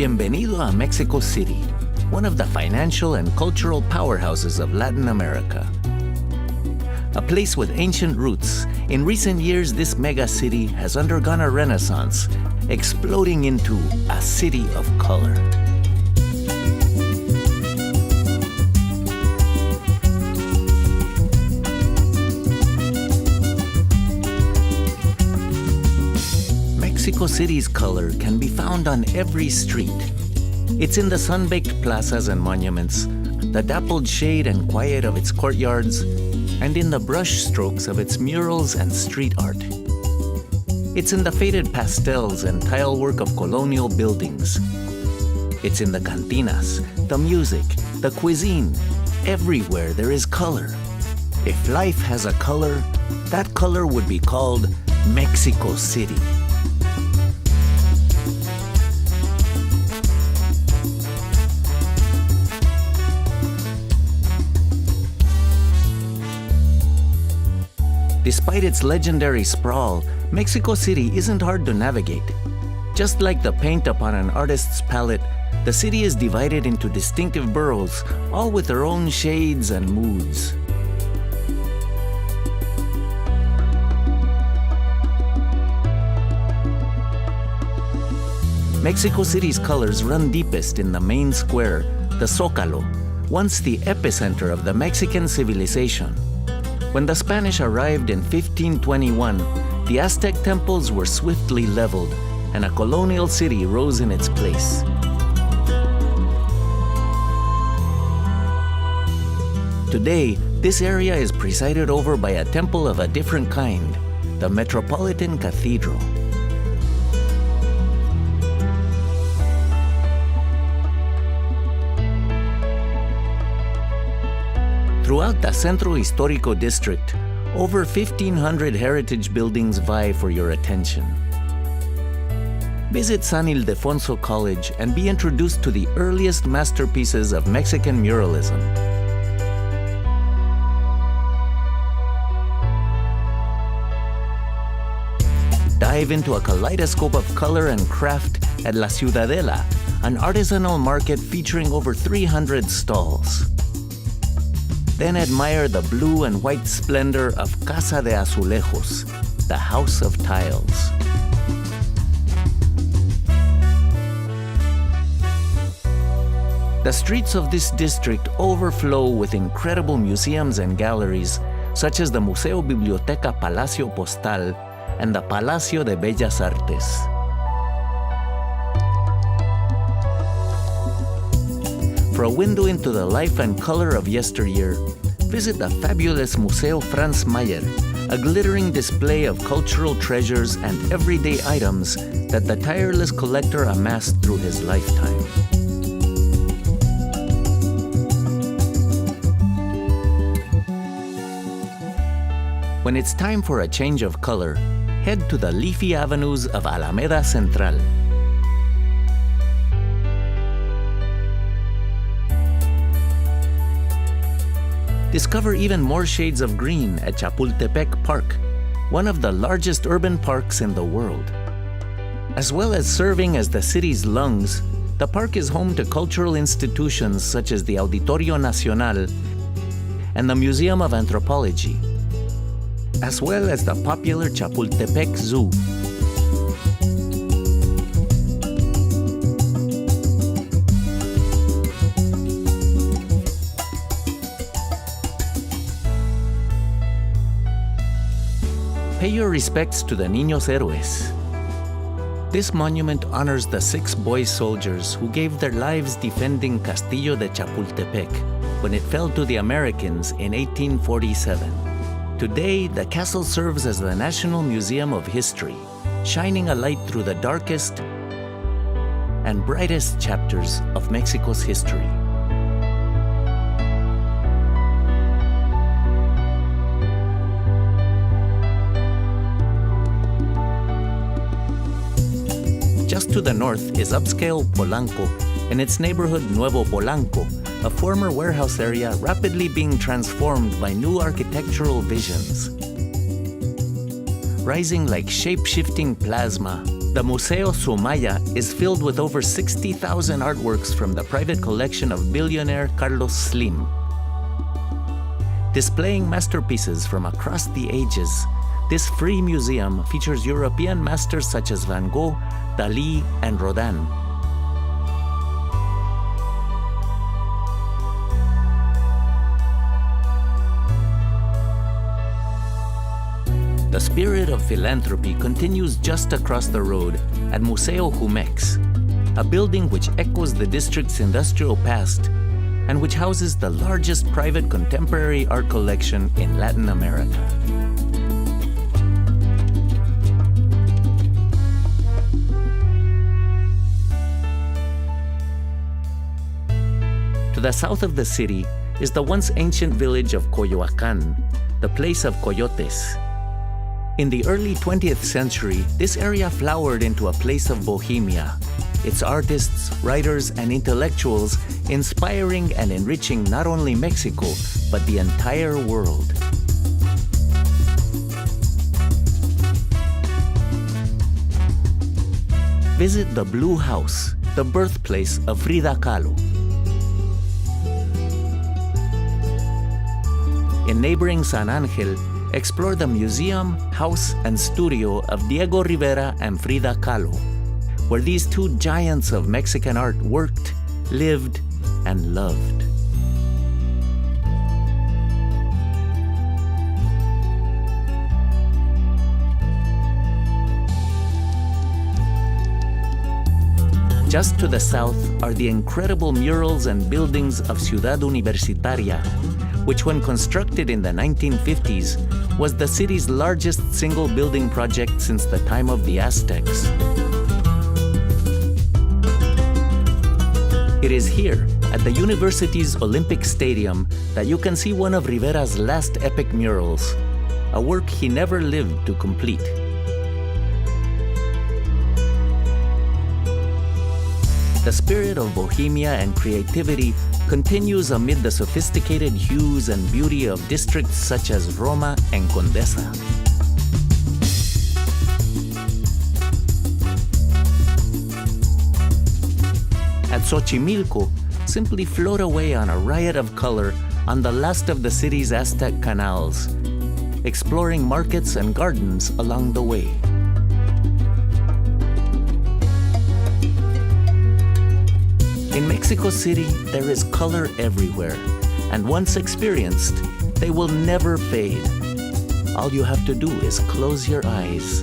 Bienvenido a Mexico City, one of the financial and cultural powerhouses of Latin America. A place with ancient roots, in recent years this mega city has undergone a renaissance, exploding into a city of color. Mexico City's color can be found on every street. It's in the sun-baked plazas and monuments, the dappled shade and quiet of its courtyards, and in the brush strokes of its murals and street art. It's in the faded pastels and tile work of colonial buildings. It's in the cantinas, the music, the cuisine. Everywhere there is color. If life has a color, that color would be called Mexico City. Despite its legendary sprawl, Mexico City isn't hard to navigate. Just like the paint upon an artist's palette, the city is divided into distinctive boroughs, all with their own shades and moods. Mexico City's colors run deepest in the main square, the Zócalo, once the epicenter of the Mexican civilization. When the Spanish arrived in 1521, the Aztec temples were swiftly leveled, and a colonial city rose in its place. Today, this area is presided over by a temple of a different kind, the Metropolitan Cathedral. Throughout the Centro Histórico district, over 1,500 heritage buildings vie for your attention. Visit San Ildefonso College and be introduced to the earliest masterpieces of Mexican muralism. Dive into a kaleidoscope of color and craft at La Ciudadela, an artisanal market featuring over 300 stalls. Then admire the blue and white splendor of Casa de Azulejos, the House of Tiles. The streets of this district overflow with incredible museums and galleries, such as the Museo Biblioteca Palacio Postal and the Palacio de Bellas Artes. For a window into the life and color of yesteryear, visit the fabulous Museo Franz Mayer, a glittering display of cultural treasures and everyday items that the tireless collector amassed through his lifetime. When it's time for a change of color, head to the leafy avenues of Alameda Central. Discover even more shades of green at Chapultepec Park, one of the largest urban parks in the world. As well as serving as the city's lungs, the park is home to cultural institutions such as the Auditorio Nacional and the Museum of Anthropology, as well as the popular Chapultepec Zoo. Pay your respects to the Niños Héroes. This monument honors the 6 boy soldiers who gave their lives defending Castillo de Chapultepec when it fell to the Americans in 1847. Today, the castle serves as the National Museum of History, shining a light through the darkest and brightest chapters of Mexico's history. Just to the north is upscale Polanco and its neighborhood Nuevo Polanco, a former warehouse area rapidly being transformed by new architectural visions. Rising like shape-shifting plasma, The Museo Sumaya is filled with over 60,000 artworks from the private collection of billionaire Carlos Slim. Displaying masterpieces from across the ages, this free museum features European masters such as Van Gogh, Dalí, and Rodin. The spirit of philanthropy continues just across the road at Museo Jumex, a building which echoes the district's industrial past and which houses the largest private contemporary art collection in Latin America. To the south of the city is the once ancient village of Coyoacán, the place of coyotes. In the early 20th century, this area flowered into a place of bohemia, its artists, writers, and intellectuals inspiring and enriching not only Mexico, but the entire world. Visit the Blue House, the birthplace of Frida Kahlo. In neighboring San Angel, explore the museum, house, and studio of Diego Rivera and Frida Kahlo, where these two giants of Mexican art worked, lived, and loved. Just to the south are the incredible murals and buildings of Ciudad Universitaria, which when constructed in the 1950s was the city's largest single building project since the time of the Aztecs. It is here, at the university's Olympic Stadium, that you can see one of Rivera's last epic murals, a work he never lived to complete. The spirit of bohemia and creativity continues amid the sophisticated hues and beauty of districts such as Roma and Condesa. At Xochimilco, simply float away on a riot of color on the last of the city's Aztec canals, exploring markets and gardens along the way. In Mexico City, there is color everywhere, and once experienced, they will never fade. All you have to do is close your eyes,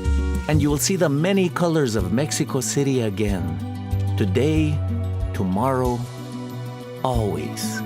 and you will see the many colors of Mexico City again. Today, tomorrow, always.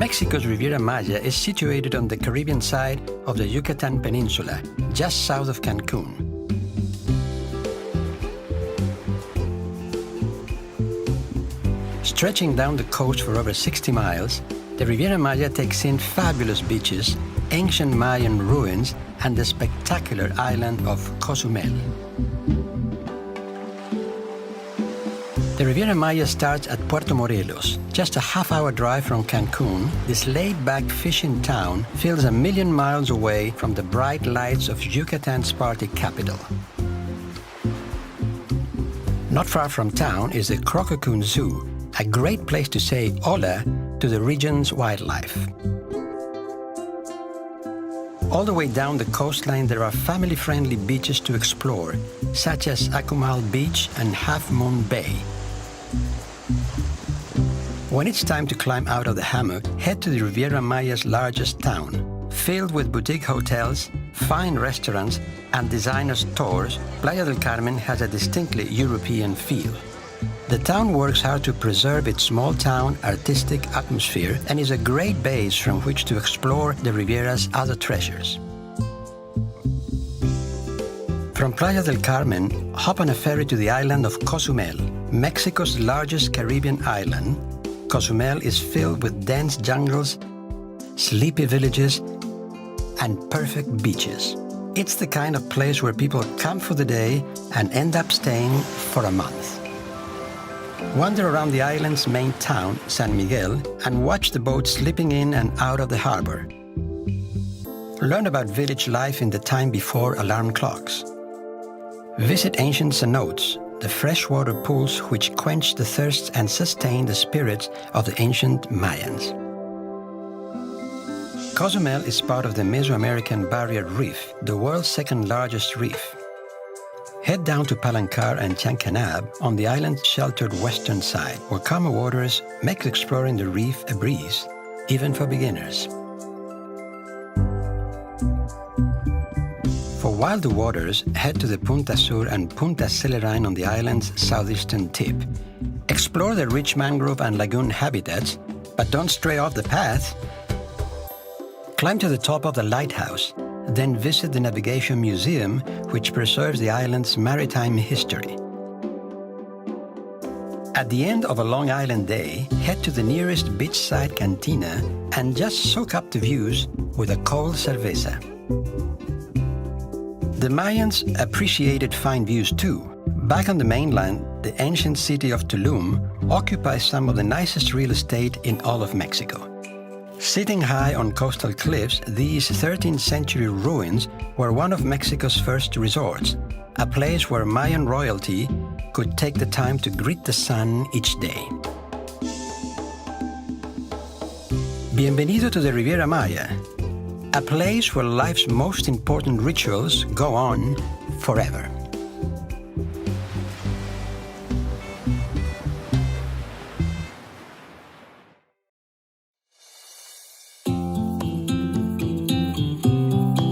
Mexico's Riviera Maya is situated on the Caribbean side of the Yucatan Peninsula, just south of Cancun. Stretching down the coast for over 60 miles, the Riviera Maya takes in fabulous beaches, ancient Mayan ruins, and the spectacular island of Cozumel. The Riviera Maya starts at Puerto Morelos. Just a half-hour drive from Cancun, this laid-back fishing town feels a million miles away from the bright lights of Yucatan's party capital. Not far from town is the Crococune Zoo, a great place to say hola to the region's wildlife. All the way down the coastline, there are family-friendly beaches to explore, such as Akumal Beach and Half Moon Bay. When it's time to climb out of the hammock, head to the Riviera Maya's largest town. Filled with boutique hotels, fine restaurants, and designer stores, Playa del Carmen has a distinctly European feel. The town works hard to preserve its small-town artistic atmosphere and is a great base from which to explore the Riviera's other treasures. From Playa del Carmen, hop on a ferry to the island of Cozumel, Mexico's largest Caribbean island, Cozumel is filled with dense jungles, sleepy villages, and perfect beaches. It's the kind of place where people come for the day and end up staying for a month. Wander around the island's main town, San Miguel, and watch the boats slipping in and out of the harbor. Learn about village life in the time before alarm clocks. Visit ancient cenotes, the freshwater pools which quench the thirst and sustain the spirits of the ancient Mayans. Cozumel is part of the Mesoamerican Barrier Reef, the world's second largest reef. Head down to Palancar and Chancanab on the island's sheltered western side, where calmer waters makes exploring the reef a breeze, even for beginners. For wilder waters, head to the Punta Sur and Punta Celerine on the island's southeastern tip. Explore the rich mangrove and lagoon habitats, but don't stray off the path. Climb to the top of the lighthouse, then visit the Navigation Museum, which preserves the island's maritime history. At the end of a Long Island day, head to the nearest beachside cantina and just soak up the views with a cold cerveza. The Mayans appreciated fine views too. Back on the mainland, the ancient city of Tulum occupies some of the nicest real estate in all of Mexico. Sitting high on coastal cliffs, these 13th century ruins were one of Mexico's first resorts, a place where Mayan royalty could take the time to greet the sun each day. Bienvenido to the Riviera Maya, a place where life's most important rituals go on forever.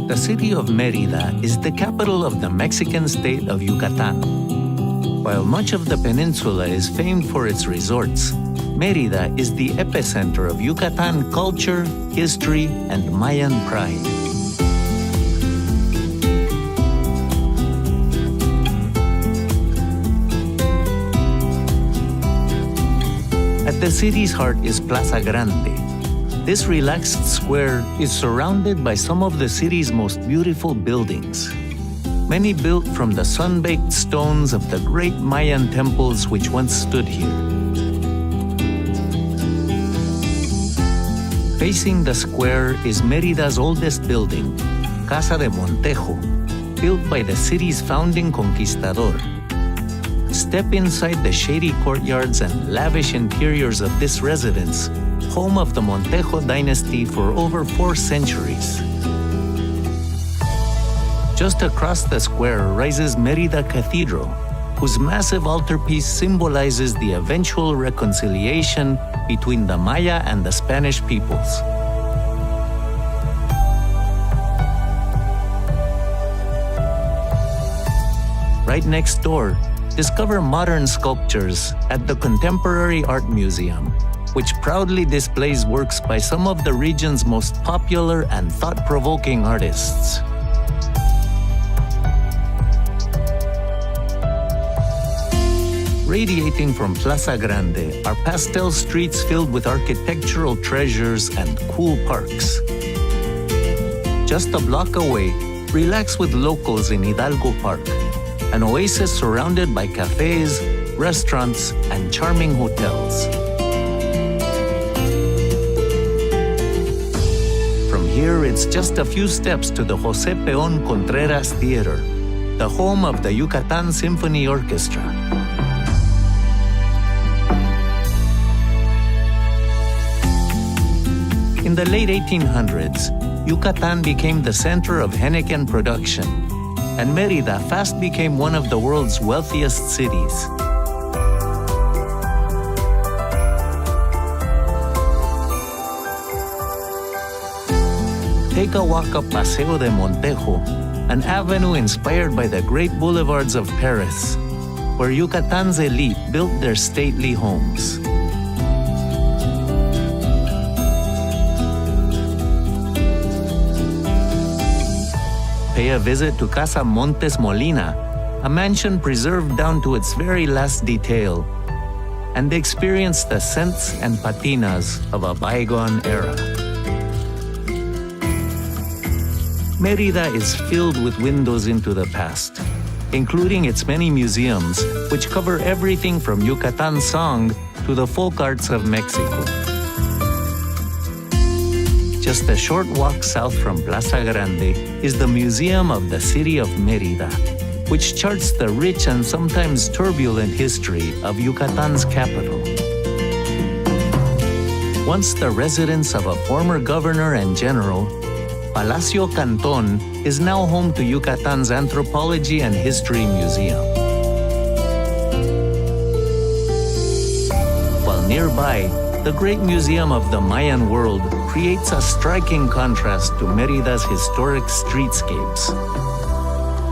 The city of Merida is the capital of the Mexican state of Yucatan. While much of the peninsula is famed for its resorts, Merida is the epicenter of Yucatan culture, history, and Mayan pride. At the city's heart is Plaza Grande. This relaxed square is surrounded by some of the city's most beautiful buildings, many built from the sun-baked stones of the great Mayan temples which once stood here. Facing the square is Merida's oldest building, Casa de Montejo, built by the city's founding conquistador. Step inside the shady courtyards and lavish interiors of this residence, home of the Montejo dynasty for over 4 centuries. Just across the square rises Merida Cathedral, whose massive altarpiece symbolizes the eventual reconciliation between the Maya and the Spanish peoples. Right next door, discover modern sculptures at the Contemporary Art Museum, which proudly displays works by some of the region's most popular and thought-provoking artists. Radiating from Plaza Grande are pastel streets filled with architectural treasures and cool parks. Just a block away, relax with locals in Hidalgo Park, an oasis surrounded by cafes, restaurants, and charming hotels. From here, it's just a few steps to the Jose Peón Contreras Theater, the home of the Yucatan Symphony Orchestra. In the late 1800s, Yucatan became the center of Henneken production, and Merida fast became one of the world's wealthiest cities. Take a walk up Paseo de Montejo, an avenue inspired by the great boulevards of Paris, where Yucatan's elite built their stately homes. Pay a visit to Casa Montes Molina, a mansion preserved down to its very last detail. and experience the scents and patinas of a bygone era. Merida is filled with windows into the past, including its many museums, which cover everything from Yucatan song to the folk arts of Mexico. Just a short walk south from Plaza Grande is the Museum of the City of Merida, which charts the rich and sometimes turbulent history of Yucatan's capital. Once the residence of a former governor and general, Palacio Canton is now home to Yucatan's Anthropology and History Museum. While nearby, the Great Museum of the Mayan World creates a striking contrast to Merida's historic streetscapes.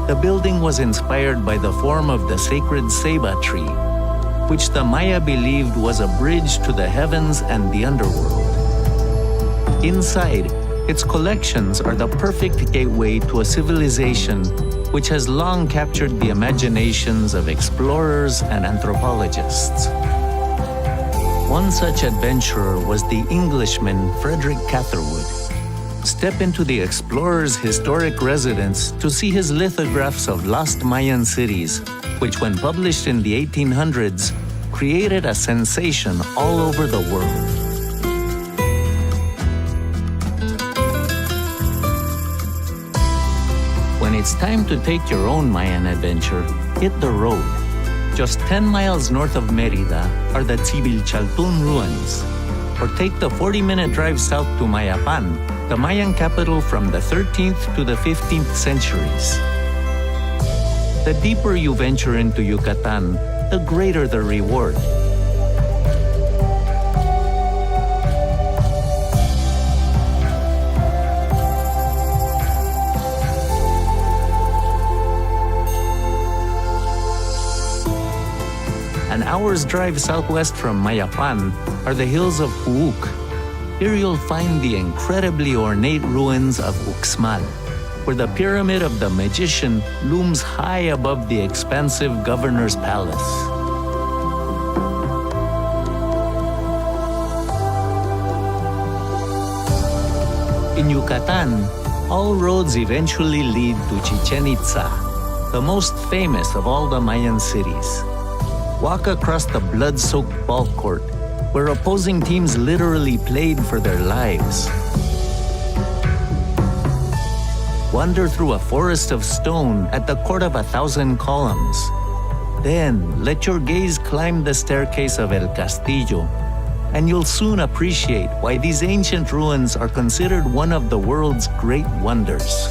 The building was inspired by the form of the sacred ceiba tree, which the Maya believed was a bridge to the heavens and the underworld. Inside, its collections are the perfect gateway to a civilization which has long captured the imaginations of explorers and anthropologists. One such adventurer was the Englishman Frederick Catherwood. Step into the explorer's historic residence to see his lithographs of lost Mayan cities, which when published in the 1800s, created a sensation all over the world. When it's time to take your own Mayan adventure, hit the road. Just 10 miles north of Merida are the Tsibilchaltun ruins, or take the 40-minute drive south to Mayapan, the Mayan capital from the 13th to the 15th centuries. The deeper you venture into Yucatan, the greater the reward. An hour's drive southwest from Mayapan are the hills of Huuk. Here you'll find the incredibly ornate ruins of Uxmal, where the pyramid of the magician looms high above the expansive governor's palace. In Yucatan, all roads eventually lead to Chichen Itza, the most famous of all the Mayan cities. Walk across the blood-soaked ball court, where opposing teams literally played for their lives. Wander through a forest of stone at the Court of 1,000 Columns. Then, let your gaze climb the staircase of El Castillo, and you'll soon appreciate why these ancient ruins are considered one of the world's great wonders.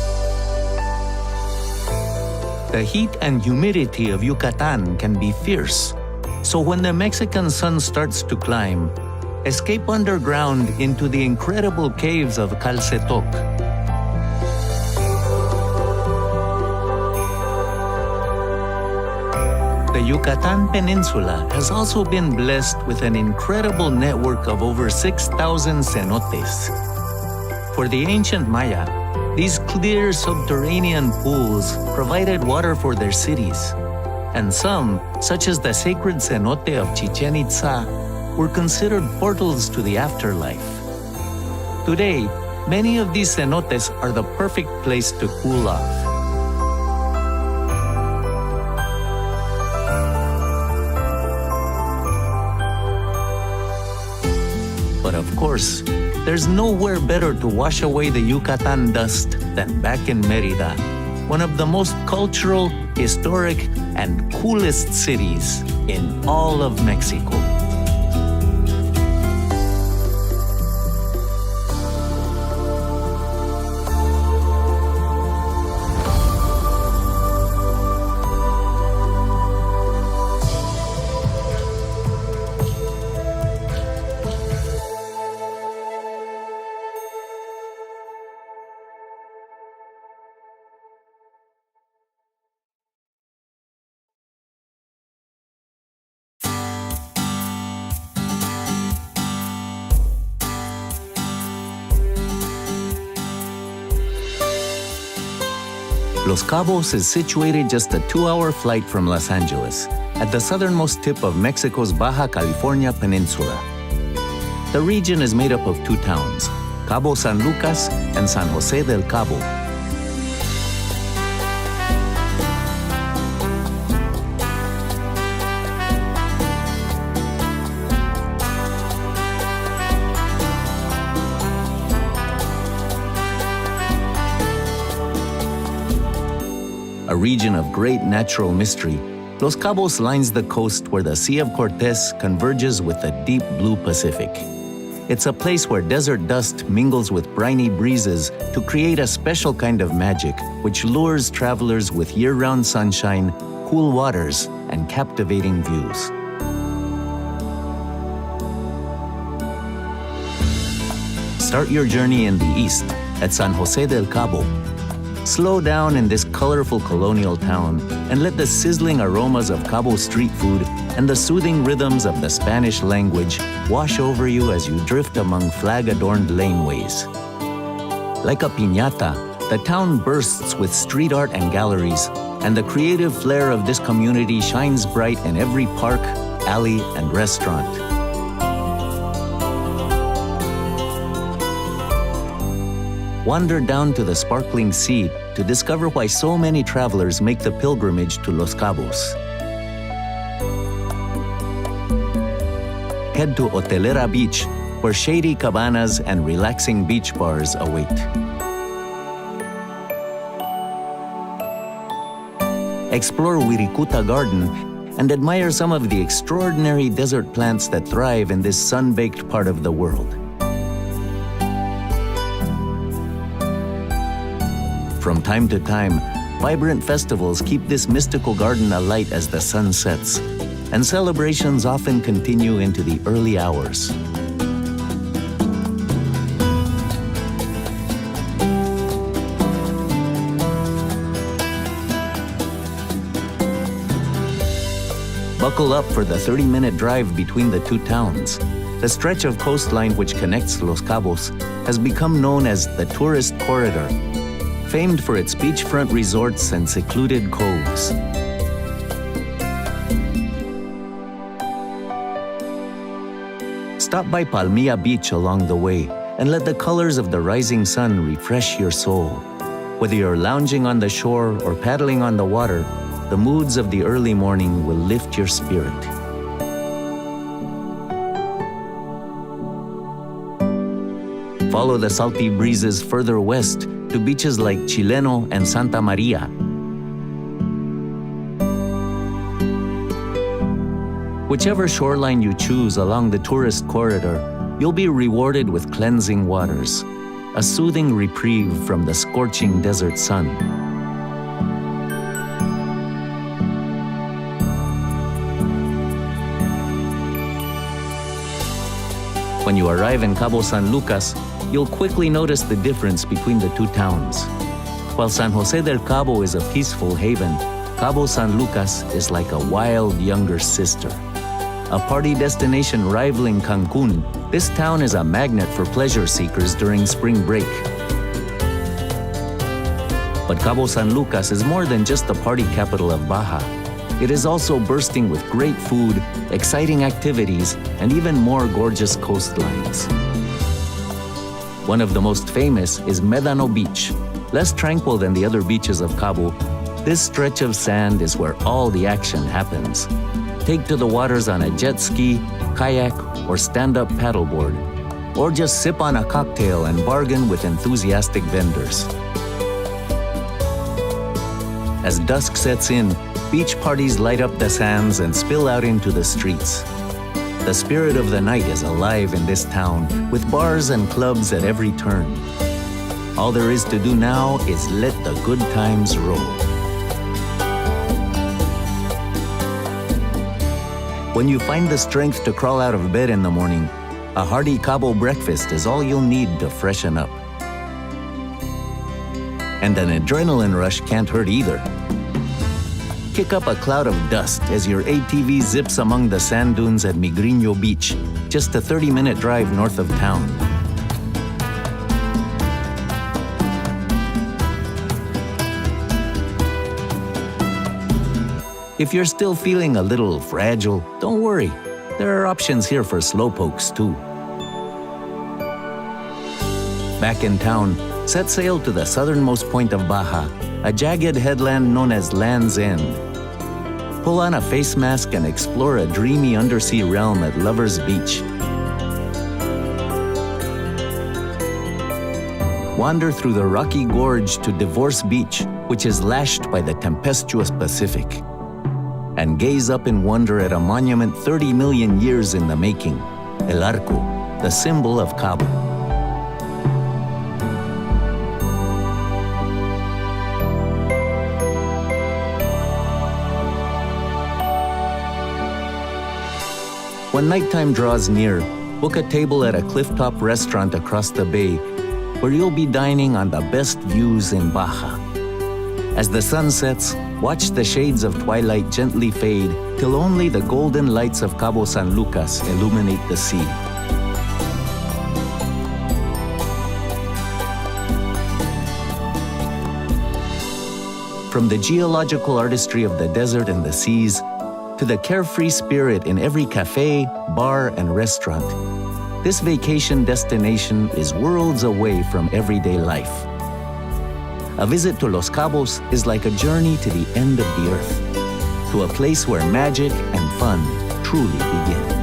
The heat and humidity of Yucatan can be fierce, so when the Mexican sun starts to climb, escape underground into the incredible caves of Calcetoc. The Yucatan Peninsula has also been blessed with an incredible network of over 6,000 cenotes. For the ancient Maya, these clear subterranean pools provided water for their cities, and some, such as the sacred cenote of Chichen Itza, were considered portals to the afterlife. Today, many of these cenotes are the perfect place to cool off. But of course, there's nowhere better to wash away the Yucatan dust than back in Merida, one of the most cultural, historic, and coolest cities in all of Mexico. Los Cabos is situated just a 2-hour flight from Los Angeles at the southernmost tip of Mexico's Baja California Peninsula. The region is made up of two towns, Cabo San Lucas and San Jose del Cabo. A region of great natural mystery, Los Cabos lines the coast where the Sea of Cortez converges with the deep blue Pacific. It's a place where desert dust mingles with briny breezes to create a special kind of magic which lures travelers with year-round sunshine, cool waters, and captivating views. Start your journey in the east at San Jose del Cabo. Slow down in this colorful colonial town and let the sizzling aromas of Cabo street food and the soothing rhythms of the Spanish language wash over you as you drift among flag-adorned laneways. Like a piñata, the town bursts with street art and galleries, and the creative flair of this community shines bright in every park, alley, and restaurant. Wander down to the sparkling sea to discover why so many travelers make the pilgrimage to Los Cabos. Head to Hotelera Beach, where shady cabanas and relaxing beach bars await. Explore Wirikuta Garden and admire some of the extraordinary desert plants that thrive in this sun-baked part of the world. From time to time, vibrant festivals keep this mystical garden alight as the sun sets, and celebrations often continue into the early hours. Buckle up for the 30-minute drive between the two towns. The stretch of coastline which connects Los Cabos has become known as the Tourist Corridor, famed for its beachfront resorts and secluded coves. Stop by Palmilla Beach along the way and let the colors of the rising sun refresh your soul. Whether you're lounging on the shore or paddling on the water, the moods of the early morning will lift your spirit. Follow the salty breezes further west to beaches like Chileno and Santa Maria. Whichever shoreline you choose along the tourist corridor, you'll be rewarded with cleansing waters, a soothing reprieve from the scorching desert sun. When you arrive in Cabo San Lucas, you'll quickly notice the difference between the two towns. While San Jose del Cabo is a peaceful haven, Cabo San Lucas is like a wild younger sister. A party destination rivaling Cancun, this town is a magnet for pleasure seekers during spring break. But Cabo San Lucas is more than just the party capital of Baja. It is also bursting with great food, exciting activities, and even more gorgeous coastlines. One of the most famous is Medano Beach. Less tranquil than the other beaches of Cabo, this stretch of sand is where all the action happens. Take to the waters on a jet ski, kayak, or stand-up paddleboard. Or just sip on a cocktail and bargain with enthusiastic vendors. As dusk sets in, beach parties light up the sands and spill out into the streets. The spirit of the night is alive in this town, with bars and clubs at every turn. All there is to do now is let the good times roll. When you find the strength to crawl out of bed in the morning, a hearty Cabo breakfast is all you'll need to freshen up. And an adrenaline rush can't hurt either. Kick up a cloud of dust as your ATV zips among the sand dunes at Migriño Beach, just a 30-minute drive north of town. If you're still feeling a little fragile, don't worry. There are options here for slowpokes too. Back in town, set sail to the southernmost point of Baja, a jagged headland known as Land's End. Pull on a face mask and explore a dreamy undersea realm at Lover's Beach. Wander through the rocky gorge to Divorce Beach, which is lashed by the tempestuous Pacific. And gaze up in wonder at a monument 30 million years in the making, El Arco, the symbol of Cabo. When nighttime draws near, book a table at a clifftop restaurant across the bay where you'll be dining on the best views in Baja. As the sun sets, watch the shades of twilight gently fade till only the golden lights of Cabo San Lucas illuminate the sea. From the geological artistry of the desert and the seas, to the carefree spirit in every cafe, bar, and restaurant, this vacation destination is worlds away from everyday life. A visit to Los Cabos is like a journey to the end of the earth, to a place where magic and fun truly begin.